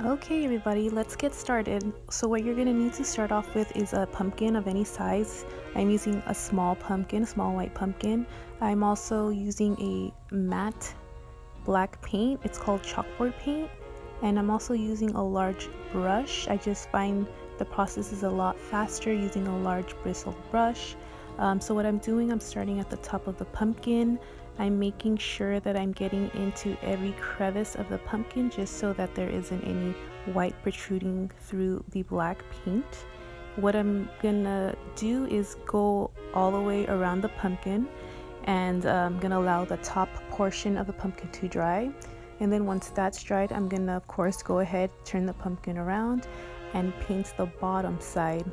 Okay everybody, let's get started. So what you're going to need to start off with is a pumpkin of any size. I'm using a small pumpkin, a small white pumpkin. I'm also using a matte black paint. It's called chalkboard paint. And I'm also using a large brush. I just find the process is a lot faster using a large bristled brush. So what I'm doing, I'm starting at the top of the pumpkin. I'm making sure that I'm getting into every crevice of the pumpkin just so that there isn't any white protruding through the black paint. What I'm gonna do is go all the way around the pumpkin, and I'm gonna allow the top portion of the pumpkin to dry. And then once that's dried, I'm gonna of course go ahead, turn the pumpkin around and paint the bottom side.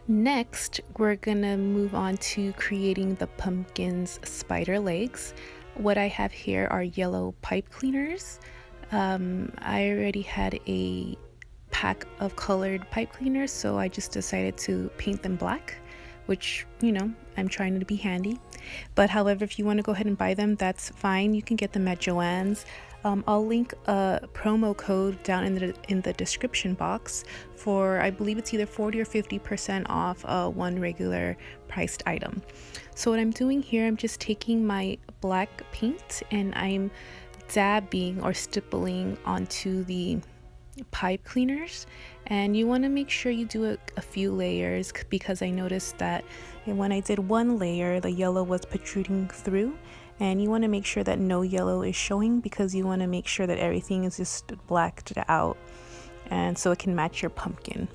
Next, we're gonna move on to creating the pumpkin's spider legs. What I have here are yellow pipe cleaners. I already had a pack of colored pipe cleaners, so I just decided to paint them black, which, you know, I'm trying to be handy. But however, if you want to go ahead and buy them, that's fine. You can get them at Joann's. I'll link a promo code down in the description box for, I believe it's either 40 or 50% off one regular priced item. So what I'm doing here, I'm just taking my black paint and I'm dabbing or stippling onto the pipe cleaners, and you want to make sure you do a few layers, because I noticed that when I did one layer the yellow was protruding through, and you want to make sure that no yellow is showing because you want to make sure that everything is just blacked out and so it can match your pumpkin.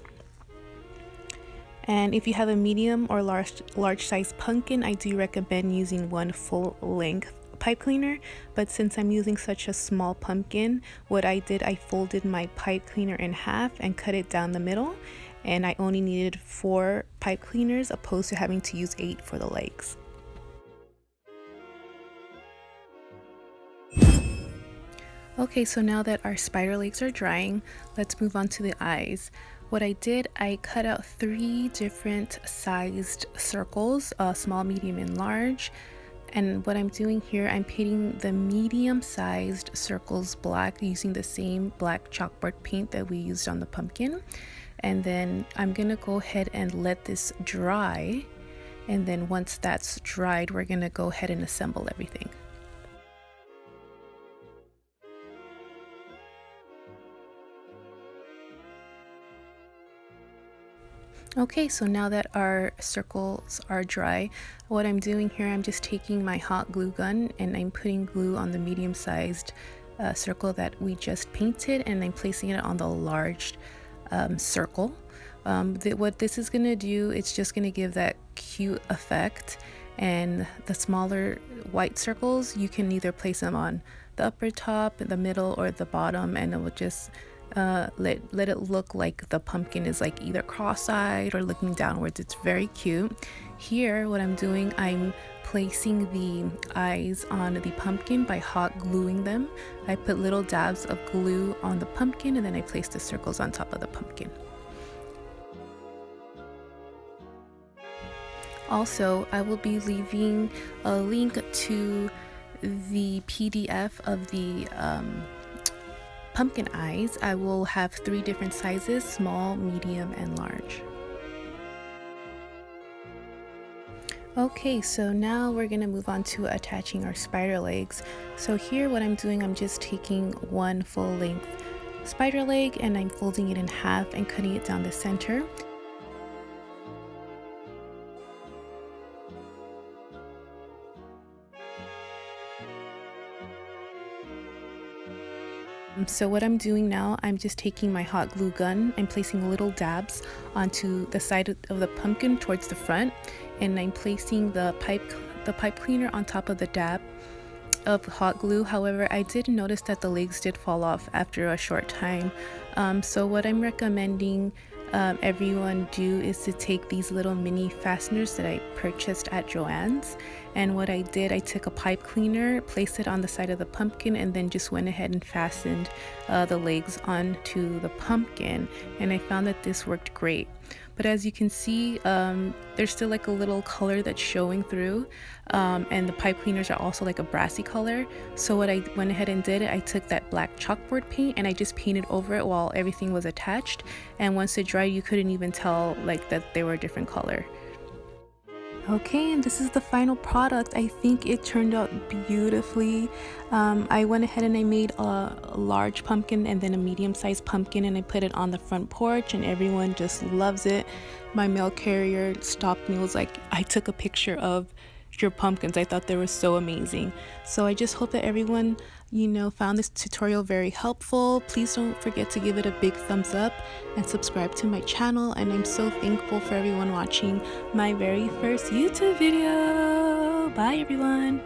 And if you have a medium or large size pumpkin, I do recommend using one full length pipe cleaner, but since I'm using such a small pumpkin, what I did, I folded my pipe cleaner in half and cut it down the middle, and I only needed 4 pipe cleaners opposed to having to use 8 for the legs. Okay, so now that our spider legs are drying, let's move on to the eyes. What I did, I cut out 3 different sized circles, small, medium, and large. And what I'm doing here, I'm painting the medium-sized circles black using the same black chalkboard paint that we used on the pumpkin. And then I'm gonna go ahead and let this dry. And then once that's dried, we're gonna go ahead and assemble everything. Okay, so now that our circles are dry, what I'm doing here, I'm just taking my hot glue gun and I'm putting glue on the medium-sized circle that we just painted, and I'm placing it on the large circle. What this is going to do, it's just going to give that cute effect, and the smaller white circles, you can either place them on the upper top, the middle, or the bottom, and it will just let it look like the pumpkin is like either cross-eyed or looking downwards. It's very cute. Here, what I'm doing, I'm placing the eyes on the pumpkin by hot gluing them. I put little dabs of glue on the pumpkin, and then I place the circles on top of the pumpkin. Also, I will be leaving a link to the PDF of the pumpkin eyes. I will have 3 different sizes: small, medium, and large. Okay, so now we're gonna move on to attaching our spider legs. So here what I'm doing, I'm just taking 1 full length spider leg and I'm folding it in half and cutting it down the center. So what I'm doing now, I'm just taking my hot glue gun, I'm placing little dabs onto the side of the pumpkin towards the front, and I'm placing the pipe cleaner on top of the dab of hot glue. However, I did notice that the legs did fall off after a short time. So what I'm recommending everyone do is to take these little mini fasteners that I purchased at Joann's, and what I did, I took a pipe cleaner, placed it on the side of the pumpkin, and then just went ahead and fastened the legs onto the pumpkin, and I found that this worked great. But as you can see, there's still like a little color that's showing through, and the pipe cleaners are also like a brassy color. So what I went ahead and did, I took that black chalkboard paint and I just painted over it while everything was attached, and once it dried, you couldn't even tell like that they were a different color. Okay, and this is the final product. I think it turned out beautifully. I went ahead and I made a large pumpkin and then a medium-sized pumpkin, and I put it on the front porch, and everyone just loves it. My mail carrier stopped me, was like, I took a picture of your pumpkins. I thought they were so amazing. So I just hope that everyone, found this tutorial very helpful. Please don't forget to give it a big thumbs up and subscribe to my channel. And I'm so thankful for everyone watching my very first YouTube video. Bye everyone.